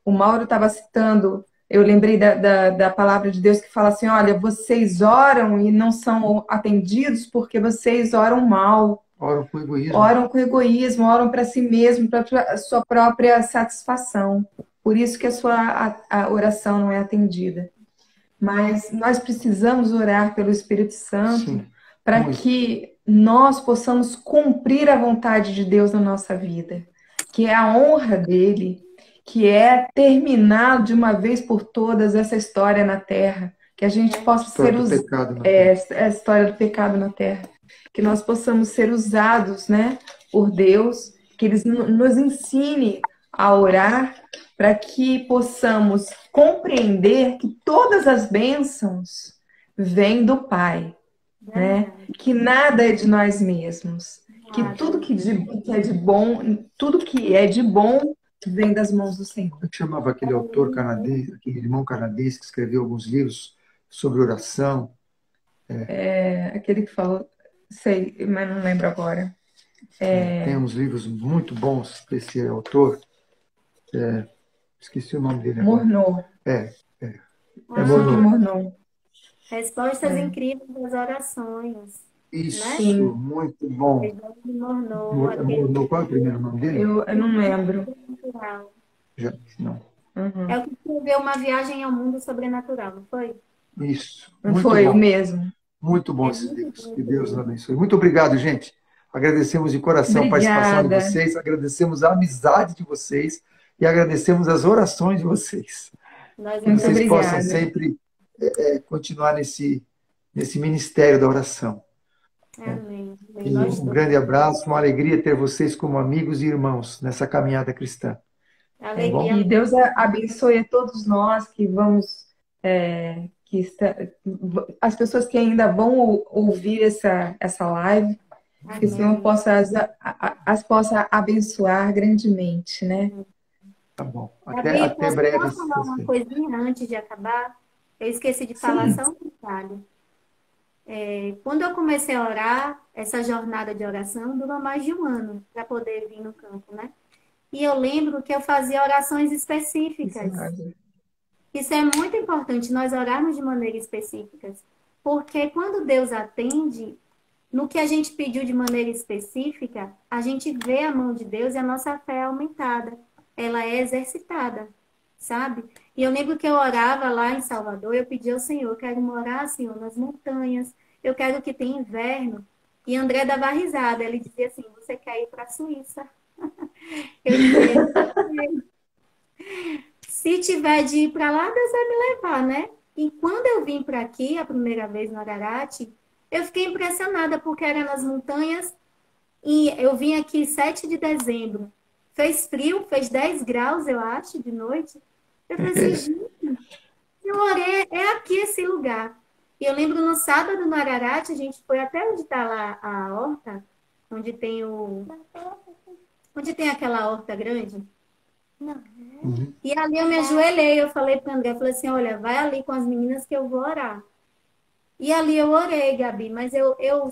o Mauro estava citando, eu lembrei da palavra de Deus que fala assim: olha, vocês oram e não são atendidos porque vocês oram mal. Oram com egoísmo. Oram para si mesmo, para a sua própria satisfação. Por isso que a oração não é atendida. Mas nós precisamos orar pelo Espírito Santo Sim, para muito. que nós possamos cumprir a vontade de Deus na nossa vida, que é a honra dele, que é terminar de uma vez por todas essa história na terra, que a gente possa ser História do pecado na terra. a história do pecado na terra, que nós possamos ser usados, né, por Deus, que Ele nos ensine a orar para que possamos compreender que todas as bênçãos vêm do Pai, né? Verdade. Que nada é de nós mesmos, que Nada. tudo que é de bom vem das mãos do Senhor. Como é que chamava aquele autor canadense, aquele irmão canadense que escreveu alguns livros sobre oração? Aquele que falou, sei, mas não lembro agora. Tem uns livros muito bons desse autor. Esqueci o nome dele agora. Mornou. É Eu sei que mornou. Respostas incríveis das orações. Isso, Sim. muito bom. Mornou, Qual é o primeiro nome dele? Eu não lembro. cultural. Não. Uhum. É o que escreveu Uma Viagem ao Mundo Sobrenatural, não foi? Isso. Não Muito foi o bom. mesmo. Muito bom É esses muito livros. bom Que esse Deus nos livro. abençoe. Muito obrigado, gente. Agradecemos de coração a participação de Obrigada. vocês, agradecemos a amizade de vocês e agradecemos as orações de vocês. Nós Que Muito vocês possam agradecemos. obrigada. sempre continuar nesse ministério da oração. Amém. Amém. E Nós um todos. grande abraço, uma alegria ter vocês como amigos e irmãos nessa caminhada cristã. Tá Alegria bom? Que Deus mesmo. abençoe a todos nós que vamos, as pessoas que ainda vão ouvir essa live, que o Senhor Amém. possa as possa abençoar grandemente, né? Tá bom. Gabi, Até posso breve, só se falar Deus uma quiser. coisinha antes de acabar? Eu esqueci de falar Sim. só um detalhe. Quando eu comecei a orar, essa jornada de oração durou mais de um ano para poder vir no campo, né? E eu lembro que eu fazia orações Isso é específicas. verdade. Isso é muito importante, nós orarmos de maneira específica. Porque quando Deus atende, no que a gente pediu de maneira específica, a gente vê a mão de Deus e a nossa fé é aumentada. Ela é exercitada, sabe? E eu lembro que eu orava lá em Salvador, eu pedi ao Senhor, eu quero morar, Senhor, nas montanhas, eu quero que tenha inverno. E André dava risada, ele dizia assim, você quer ir para a Suíça? Eu dizia, se tiver de ir para lá, Deus vai me levar, né? E quando eu vim para aqui, a primeira vez no Ararate, eu fiquei impressionada, porque era nas montanhas, e eu vim aqui 7 de dezembro. Fez frio, fez 10 graus, eu acho, de noite. Eu falei assim, gente, eu orei, é aqui esse lugar. E eu lembro no sábado no Ararate, a gente foi até onde está lá a horta, onde tem onde tem aquela horta grande. Uhum. E ali eu me ajoelhei, eu falei para o André, eu falei assim, olha, vai ali com as meninas que eu vou orar. E ali eu orei, Gabi, mas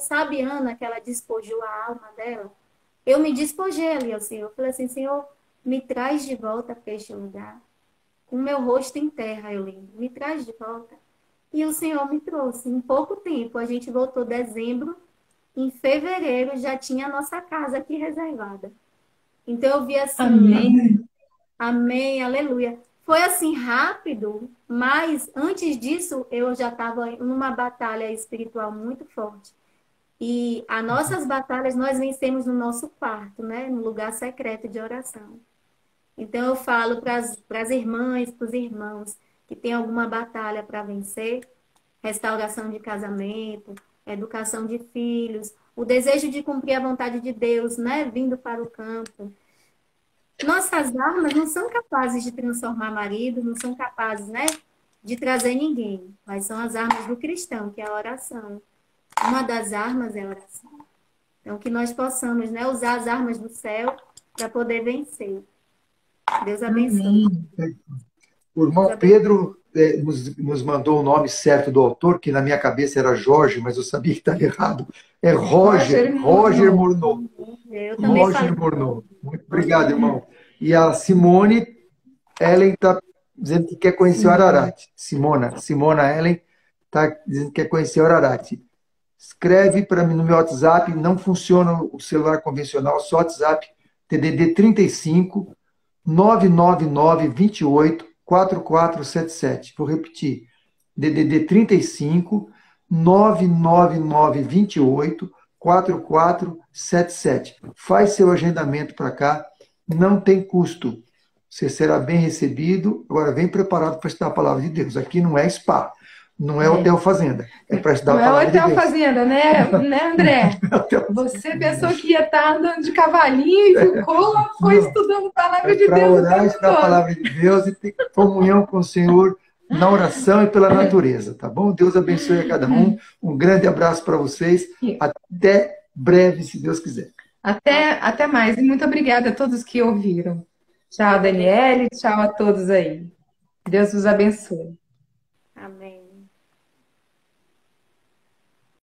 sabe, Ana, que ela despojou a alma dela? Eu me despojei ali ao Senhor. Eu falei assim, Senhor, me traz de volta para este lugar. Com o meu rosto em terra, eu lembro. Me traz de volta. E o Senhor me trouxe. Em pouco tempo, a gente voltou em dezembro. Em fevereiro, já tinha a nossa casa aqui reservada. Então, eu vi assim, Amém. amém, aleluia. Foi assim rápido, mas antes disso eu já estava numa batalha espiritual muito forte. E as nossas batalhas nós vencemos no nosso quarto, né? No lugar secreto de oração. Então eu falo para as irmãs, para os irmãos que tem alguma batalha para vencer, restauração de casamento, educação de filhos, o desejo de cumprir a vontade de Deus, né? Vindo para o campo. Nossas armas não são capazes de transformar marido, não são capazes, né, de trazer ninguém, mas são as armas do cristão, que é a oração. Uma das armas é a oração. Então, que nós possamos, né, usar as armas do céu para poder vencer. Deus abençoe. Amém. O irmão Pedro nos mandou o nome certo do autor, que na minha cabeça era Jorge, mas eu sabia que estava errado. É Roger Morneau. Eu também Roger falo. Morneau. Muito obrigado, irmão. E a Simone Ellen está dizendo que quer conhecer o Ararate. Simona Ellen está dizendo que quer conhecer o Ararate. Escreve para mim no meu WhatsApp, não funciona o celular convencional, só WhatsApp, TDD 35 999 28 4477. Vou repetir. DDD 35 999 28 4477. Faz seu agendamento para cá, não tem custo. Você será bem recebido. Agora, vem preparado para estudar a palavra de Deus. Aqui não é spa, não é hotel fazenda. É para estudar a Não é palavra de hotel Deus. fazenda, né, André? Você pensou que ia estar andando de cavalinho e foi estudando a palavra de Para Deus o orar, tempo estudar a todo. palavra de Deus e ter comunhão com o Senhor na oração e pela natureza, tá bom? Deus abençoe a cada um. Um grande abraço para vocês. Até breve, se Deus quiser. Até mais. E muito obrigada a todos que ouviram. Tchau, Daniele. Tchau a todos aí. Deus os abençoe. Amém.